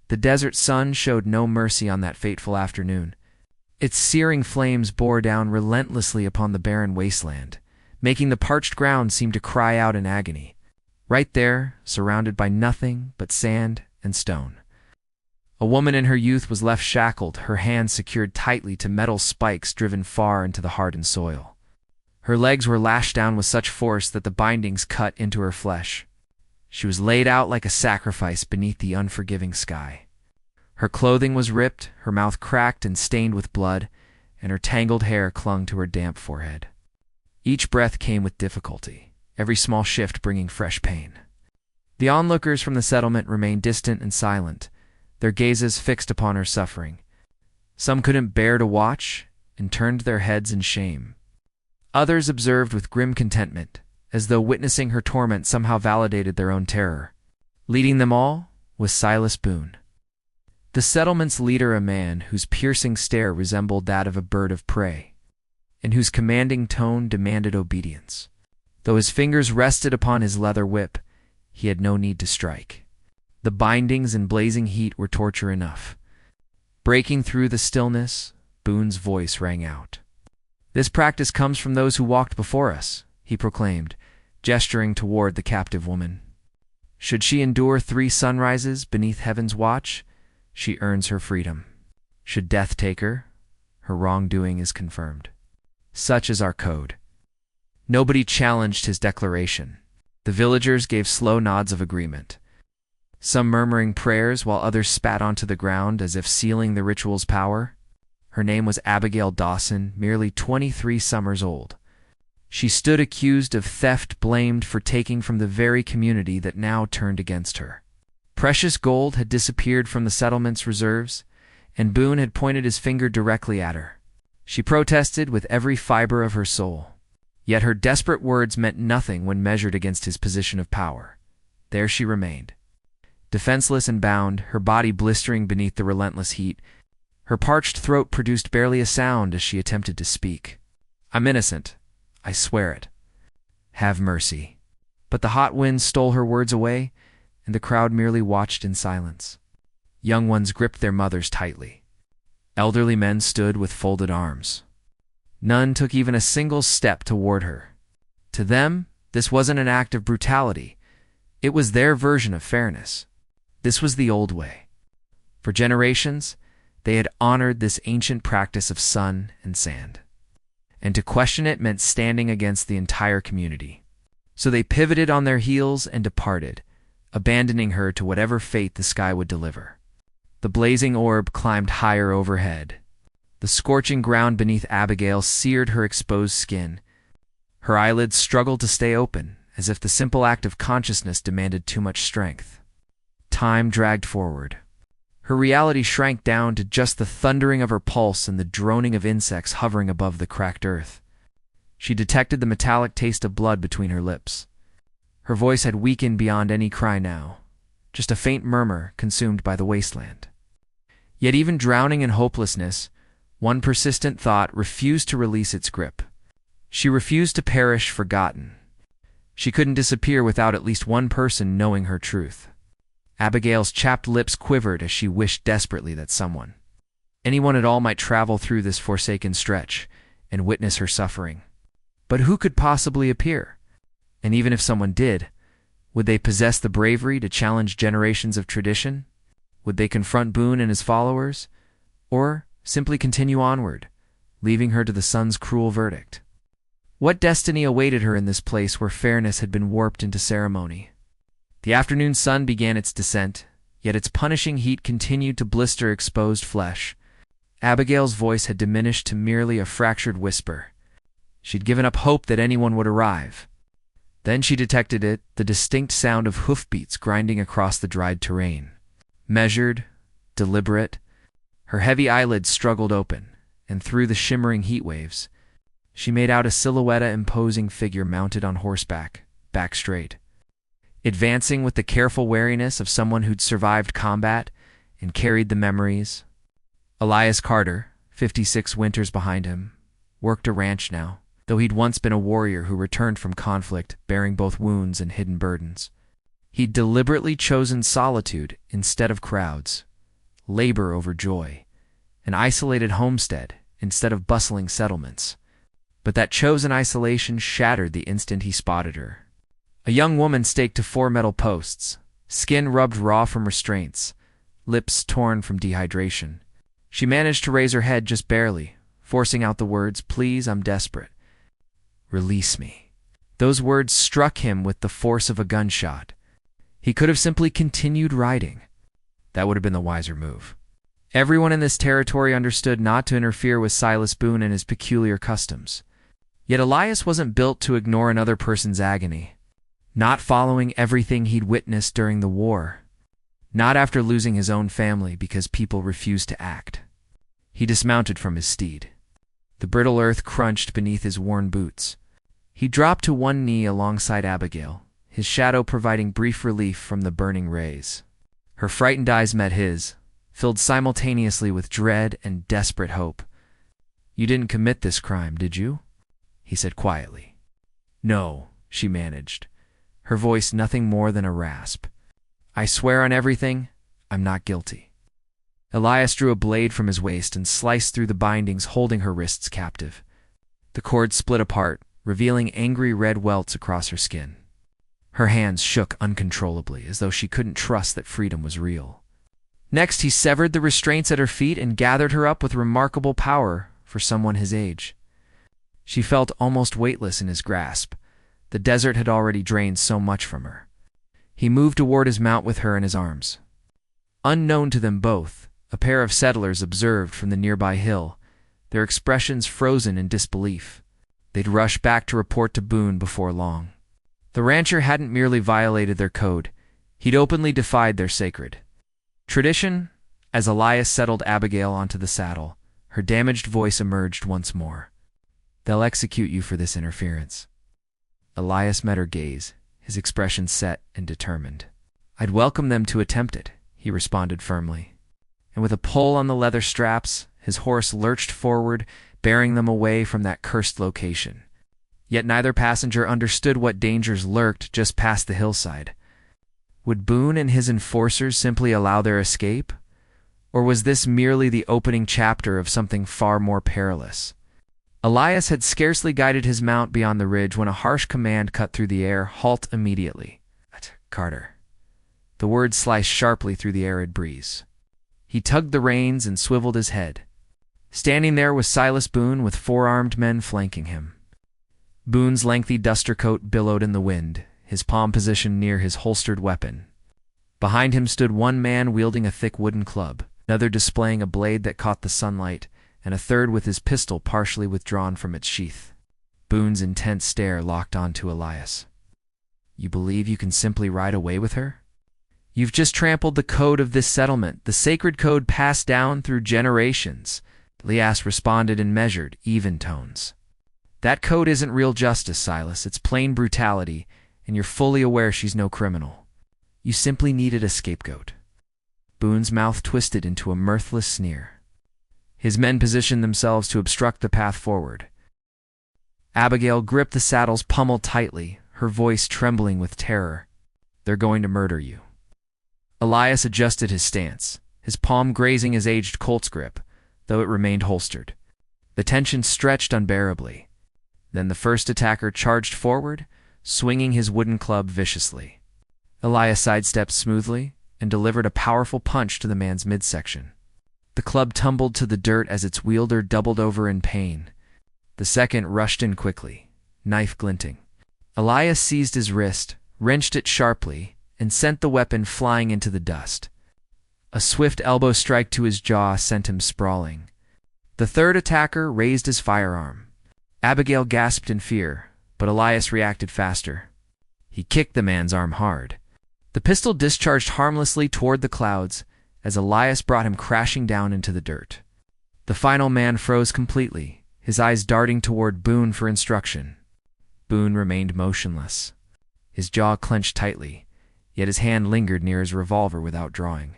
The desert sun showed no mercy on that fateful afternoon. Its searing flames bore down relentlessly upon the barren wasteland, making the parched ground seem to cry out in agony. Right there, surrounded by nothing but sand and stone, a woman in her youth was left shackled, her hands secured tightly to metal spikes driven far into the hardened soil. Her legs were lashed down with such force that the bindings cut into her flesh. She was laid out like a sacrifice beneath the unforgiving sky. Her clothing was ripped, her mouth cracked and stained with blood, and her tangled hair clung to her damp forehead. Each breath came with difficulty, every small shift bringing fresh pain. The onlookers from the settlement remained distant and silent, their gazes fixed upon her suffering. Some couldn't bear to watch and turned their heads in shame. Others observed with grim contentment, as though witnessing her torment somehow validated their own terror. Leading them all was Silas Boone, the settlement's leader, a man whose piercing stare resembled that of a bird of prey, and whose commanding tone demanded obedience. Though his fingers rested upon his leather whip, he had no need to strike. The bindings and blazing heat were torture enough. Breaking through the stillness, Boone's voice rang out. "This practice comes from those who walked before us," he proclaimed, gesturing toward the captive woman. "Should she endure 3 sunrises beneath heaven's watch, she earns her freedom. Should death take her, her wrongdoing is confirmed. Such is our code." Nobody challenged his declaration. The villagers gave slow nods of agreement, some murmuring prayers while others spat onto the ground as if sealing the ritual's power. Her name was Abigail Dawson, merely 23 summers old. She stood accused of theft, blamed for taking from the very community that now turned against her. Precious gold had disappeared from the settlement's reserves, and Boone had pointed his finger directly at her. She protested with every fiber of her soul. Yet her desperate words meant nothing when measured against his position of power. There she remained, defenseless and bound, her body blistering beneath the relentless heat. Her parched throat produced barely a sound as she attempted to speak. "I'm innocent. I swear it. Have mercy." But the hot wind stole her words away, and the crowd merely watched in silence. Young ones gripped their mothers tightly. Elderly men stood with folded arms. None took even a single step toward her. To them, this wasn't an act of brutality. It was their version of fairness. This was the old way. For generations, they had honored this ancient practice of sun and sand. And to question it meant standing against the entire community. So they pivoted on their heels and departed, abandoning her to whatever fate the sky would deliver. The blazing orb climbed higher overhead. The scorching ground beneath Abigail seared her exposed skin. Her eyelids struggled to stay open, as if the simple act of consciousness demanded too much strength. Time dragged forward. Her reality shrank down to just the thundering of her pulse and the droning of insects hovering above the cracked earth. She detected the metallic taste of blood between her lips. Her voice had weakened beyond any cry now, just a faint murmur consumed by the wasteland. Yet even drowning in hopelessness, one persistent thought refused to release its grip. She refused to perish forgotten. She couldn't disappear without at least one person knowing her truth. Abigail's chapped lips quivered as she wished desperately that someone, anyone at all, might travel through this forsaken stretch and witness her suffering. But who could possibly appear? And even if someone did, would they possess the bravery to challenge generations of tradition? Would they confront Boone and his followers? Or simply continue onward, leaving her to the sun's cruel verdict? What destiny awaited her in this place where fairness had been warped into ceremony? The afternoon sun began its descent, yet its punishing heat continued to blister exposed flesh. Abigail's voice had diminished to merely a fractured whisper. She'd given up hope that anyone would arrive. Then she detected it, the distinct sound of hoofbeats grinding across the dried terrain. Measured, deliberate, her heavy eyelids struggled open, and through the shimmering heat waves, she made out a silhouette imposing figure mounted on horseback, back straight, advancing with the careful wariness of someone who'd survived combat and carried the memories. Elias Carter, 56 winters behind him, worked a ranch now, though he'd once been a warrior who returned from conflict bearing both wounds and hidden burdens. He'd deliberately chosen solitude instead of crowds, labor over joy, an isolated homestead instead of bustling settlements. But that chosen isolation shattered the instant he spotted her. A young woman staked to 4 metal posts, skin rubbed raw from restraints, lips torn from dehydration. She managed to raise her head just barely, forcing out the words, "Please, I'm desperate. Release me." Those words struck him with the force of a gunshot. He could have simply continued riding. That would have been the wiser move. Everyone in this territory understood not to interfere with Silas Boone and his peculiar customs. Yet Elias wasn't built to ignore another person's agony. Not following everything he'd witnessed during the war. Not after losing his own family because people refused to act. He dismounted from his steed. The brittle earth crunched beneath his worn boots. He dropped to one knee alongside Abigail, his shadow providing brief relief from the burning rays. Her frightened eyes met his, filled simultaneously with dread and desperate hope. "You didn't commit this crime, did you?" he said quietly. "No," she managed, her voice nothing more than a rasp. "I swear on everything, I'm not guilty." Elias drew a blade from his waist and sliced through the bindings holding her wrists captive. The cord split apart, revealing angry red welts across her skin. Her hands shook uncontrollably, as though she couldn't trust that freedom was real. Next, he severed the restraints at her feet and gathered her up with remarkable power for someone his age. She felt almost weightless in his grasp. The desert had already drained so much from her. He moved toward his mount with her in his arms. Unknown to them both, a pair of settlers observed from the nearby hill, their expressions frozen in disbelief. They'd rush back to report to Boone before long. The rancher hadn't merely violated their code, he'd openly defied their sacred tradition. As Elias settled Abigail onto the saddle, her damaged voice emerged once more. "They'll execute you for this interference." Elias met her gaze, his expression set and determined. "I'd welcome them to attempt it," he responded firmly. And with a pull on the leather straps, his horse lurched forward, bearing them away from that cursed location. Yet neither passenger understood what dangers lurked just past the hillside. Would Boone and his enforcers simply allow their escape? Or was this merely the opening chapter of something far more perilous? Elias had scarcely guided his mount beyond the ridge when a harsh command cut through the air, "Halt immediately." "Carter." The words sliced sharply through the arid breeze. He tugged the reins and swiveled his head. Standing there was Silas Boone with 4 armed men flanking him. Boone's lengthy duster coat billowed in the wind, his palm positioned near his holstered weapon. Behind him stood one man wielding a thick wooden club, another displaying a blade that caught the sunlight, and a third with his pistol partially withdrawn from its sheath. Boone's intense stare locked onto Elias. "You believe you can simply ride away with her? You've just trampled the code of this settlement, the sacred code passed down through generations." Elias responded in measured, even tones. "That code isn't real justice, Silas. It's plain brutality, and you're fully aware she's no criminal. You simply needed a scapegoat." Boone's mouth twisted into a mirthless sneer. His men positioned themselves to obstruct the path forward. Abigail gripped the saddle's pommel tightly, her voice trembling with terror. "They're going to murder you." Elias adjusted his stance, his palm grazing his aged Colt's grip, though it remained holstered. The tension stretched unbearably. Then the first attacker charged forward, swinging his wooden club viciously. Elias sidestepped smoothly and delivered a powerful punch to the man's midsection. The club tumbled to the dirt as its wielder doubled over in pain. The second rushed in quickly, knife glinting. Elias seized his wrist, wrenched it sharply, and sent the weapon flying into the dust. A swift elbow strike to his jaw sent him sprawling. The third attacker raised his firearm. Abigail gasped in fear, but Elias reacted faster. He kicked the man's arm hard. The pistol discharged harmlessly toward the clouds as Elias brought him crashing down into the dirt. The final man froze completely, his eyes darting toward Boone for instruction. Boone remained motionless. His jaw clenched tightly, yet his hand lingered near his revolver without drawing.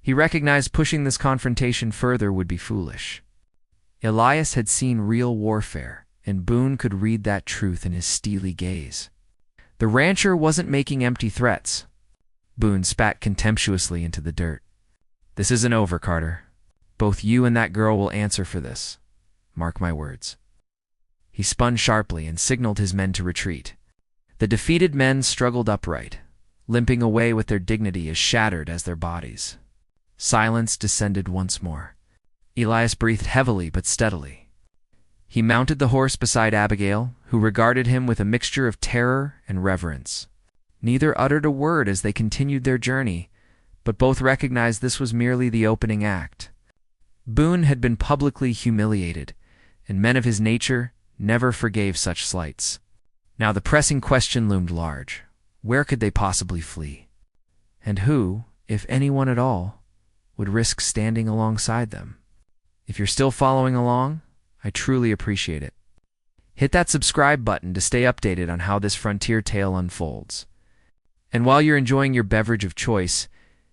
He recognized pushing this confrontation further would be foolish. Elias had seen real warfare, and Boone could read that truth in his steely gaze. The rancher wasn't making empty threats. Boone spat contemptuously into the dirt. This isn't over, Carter. Both you and that girl will answer for this. Mark my words. He spun sharply and signaled his men to retreat. The defeated men struggled upright, limping away with their dignity as shattered as their bodies. Silence descended once more. Elias breathed heavily but steadily. He mounted the horse beside Abigail, who regarded him with a mixture of terror and reverence. Neither uttered a word as they continued their journey, but both recognized this was merely the opening act. Boone had been publicly humiliated, and men of his nature never forgave such slights. Now the pressing question loomed large. Where could they possibly flee? And who, if anyone at all, would risk standing alongside them? If you're still following along, I truly appreciate it. Hit that subscribe button to stay updated on how this frontier tale unfolds. And while you're enjoying your beverage of choice,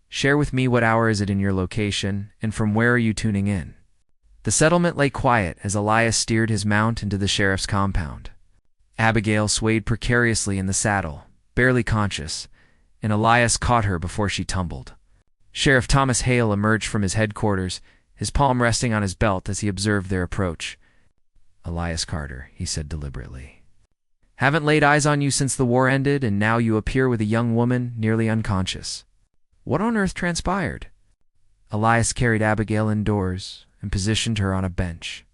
share with me what hour is it in your location, and from where are you tuning in? The settlement lay quiet as Elias steered his mount into the sheriff's compound. Abigail swayed precariously in the saddle, barely conscious, and Elias caught her before she tumbled. Sheriff Thomas Hale emerged from his headquarters, his palm resting on his belt as he observed their approach. "Elias Carter," he said deliberately. "Haven't laid eyes on you since the war ended, and now you appear with a young woman nearly unconscious. What on earth transpired?" Elias carried Abigail indoors and positioned her on a bench.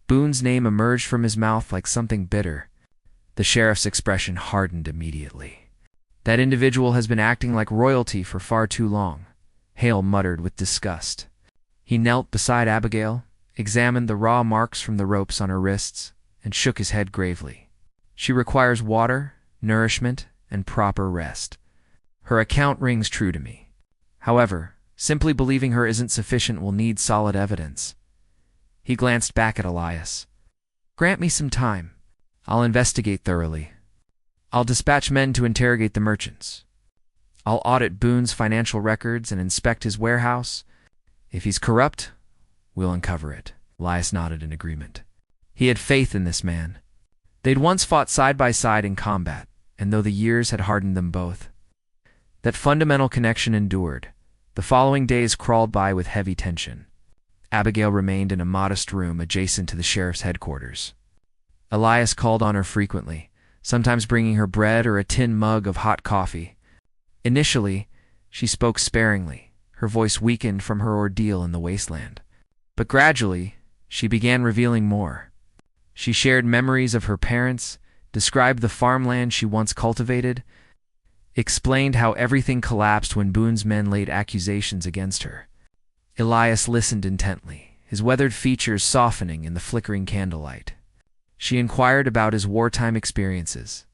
Boone's name emerged from his mouth like something bitter. The sheriff's expression hardened immediately. "That individual has been acting like royalty for far too long," Hale muttered with disgust. He knelt beside Abigail, examined the raw marks from the ropes on her wrists, and shook his head gravely. "She requires water, nourishment, and proper rest. Her account rings true to me. However, simply believing her isn't sufficient. Will need solid evidence." He glanced back at Elias. "Grant me some time. I'll investigate thoroughly. I'll dispatch men to interrogate the merchants. I'll audit Boone's financial records and inspect his warehouse. If he's corrupt, we'll uncover it." Elias nodded in agreement. He had faith in this man. They'd once fought side by side in combat, and though the years had hardened them both, that fundamental connection endured. The following days crawled by with heavy tension. Abigail remained in a modest room adjacent to the sheriff's headquarters. Elias called on her frequently, sometimes bringing her bread or a tin mug of hot coffee. Initially, she spoke sparingly, her voice weakened from her ordeal in the wasteland. But gradually, she began revealing more. She shared memories of her parents, described the farmland she once cultivated, explained how everything collapsed when Boone's men laid accusations against her. Elias listened intently, his weathered features softening in the flickering candlelight. She inquired about his wartime experiences.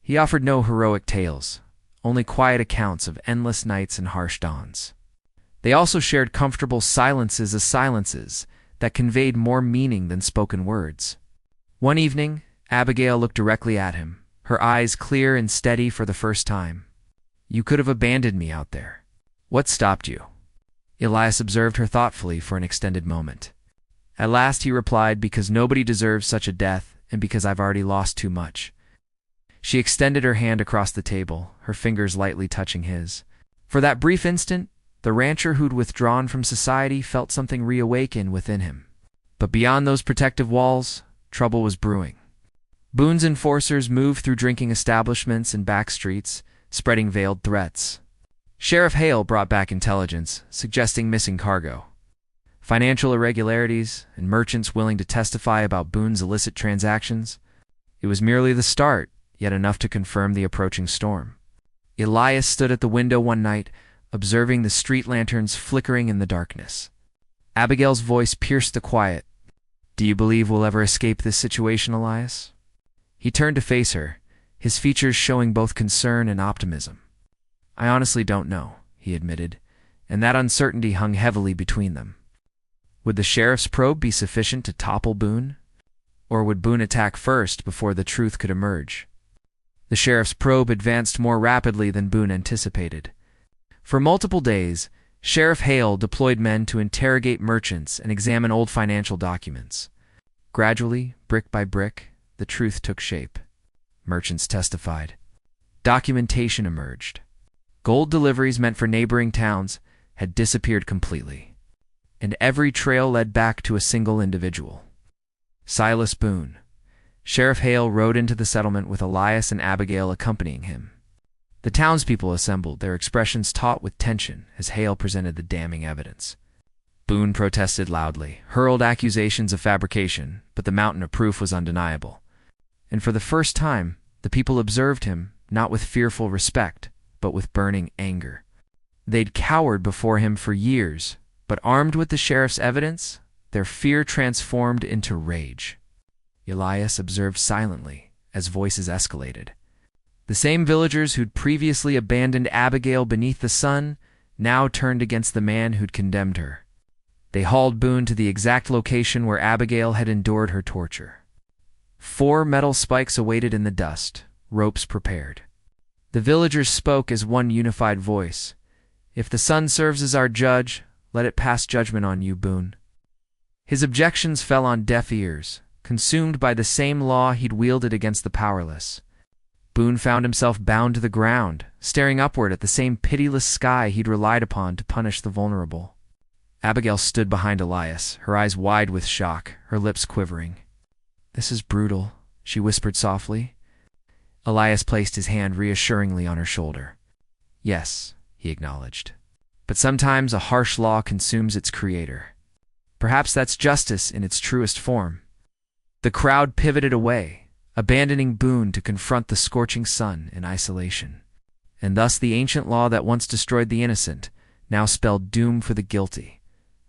He offered no heroic tales, only quiet accounts of endless nights and harsh dawns. They also shared comfortable silences as silences that conveyed more meaning than spoken words. One evening, Abigail looked directly at him, her eyes clear and steady for the first time. "You could have abandoned me out there. What stopped you?" Elias observed her thoughtfully for an extended moment. At last he replied, "Because nobody deserves such a death, and because I've already lost too much." She extended her hand across the table, her fingers lightly touching his. For that brief instant, the rancher who'd withdrawn from society felt something reawaken within him. But beyond those protective walls, trouble was brewing. Boone's enforcers moved through drinking establishments and back streets, spreading veiled threats. Sheriff Hale brought back intelligence, suggesting missing cargo, financial irregularities, and merchants willing to testify about Boone's illicit transactions. It was merely the start, yet enough to confirm the approaching storm. Elias stood at the window one night, observing the street lanterns flickering in the darkness. Abigail's voice pierced the quiet. "Do you believe we'll ever escape this situation, Elias?" He turned to face her, his features showing both concern and optimism. "I honestly don't know," he admitted, and that uncertainty hung heavily between them. Would the sheriff's probe be sufficient to topple Boone? Or would Boone attack first before the truth could emerge? The sheriff's probe advanced more rapidly than Boone anticipated. For multiple days, Sheriff Hale deployed men to interrogate merchants and examine old financial documents. Gradually, brick by brick, the truth took shape. Merchants testified. Documentation emerged. Gold deliveries meant for neighboring towns had disappeared completely, and every trail led back to a single individual. Silas Boone. Sheriff Hale rode into the settlement with Elias and Abigail accompanying him. The townspeople assembled, their expressions taut with tension as Hale presented the damning evidence. Boone protested loudly, hurled accusations of fabrication, but the mountain of proof was undeniable. And for the first time, the people observed him, not with fearful respect, but with burning anger. They'd cowered before him for years, but armed with the sheriff's evidence, their fear transformed into rage. Elias observed silently as voices escalated. The same villagers who'd previously abandoned Abigail beneath the sun now turned against the man who'd condemned her. They hauled Boone to the exact location where Abigail had endured her torture. 4 metal spikes awaited in the dust, ropes prepared. The villagers spoke as one unified voice. "If the sun serves as our judge, let it pass judgment on you, Boone." His objections fell on deaf ears, consumed by the same law he'd wielded against the powerless. Boone found himself bound to the ground, staring upward at the same pitiless sky he'd relied upon to punish the vulnerable. Abigail stood behind Elias, her eyes wide with shock, her lips quivering. "This is brutal," she whispered softly. Elias placed his hand reassuringly on her shoulder. "Yes," he acknowledged. "But sometimes a harsh law consumes its creator. Perhaps that's justice in its truest form." The crowd pivoted away, abandoning Boone to confront the scorching sun in isolation. And thus the ancient law that once destroyed the innocent now spelled doom for the guilty.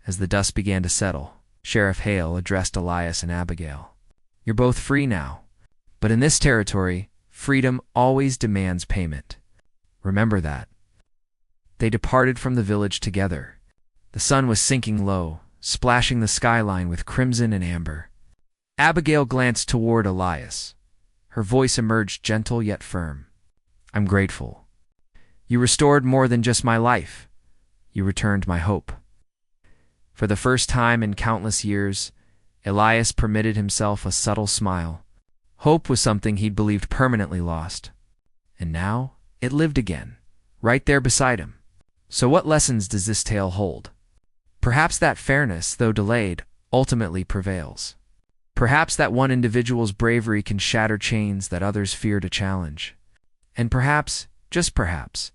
As the dust began to settle, Sheriff Hale addressed Elias and Abigail. "You're both free now, but in this territory, freedom always demands payment. Remember that." They departed from the village together. The sun was sinking low, splashing the skyline with crimson and amber. Abigail glanced toward Elias. Her voice emerged gentle yet firm. "I'm grateful. You restored more than just my life. You returned my hope." For the first time in countless years, Elias permitted himself a subtle smile. Hope was something he'd believed permanently lost. And now it lived again, right there beside him. So what lessons does this tale hold? Perhaps that fairness, though delayed, ultimately prevails. Perhaps that one individual's bravery can shatter chains that others fear to challenge. And perhaps, just perhaps,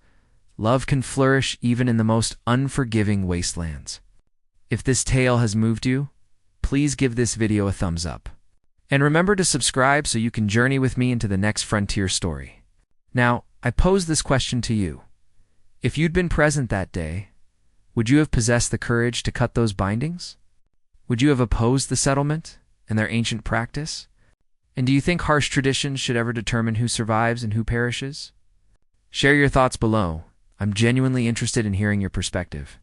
love can flourish even in the most unforgiving wastelands. If this tale has moved you, please give this video a thumbs up. And remember to subscribe so you can journey with me into the next frontier story. Now, I pose this question to you. If you'd been present that day, would you have possessed the courage to cut those bindings? Would you have opposed the settlement and their ancient practice? And do you think harsh traditions should ever determine who survives and who perishes? Share your thoughts below. I'm genuinely interested in hearing your perspective.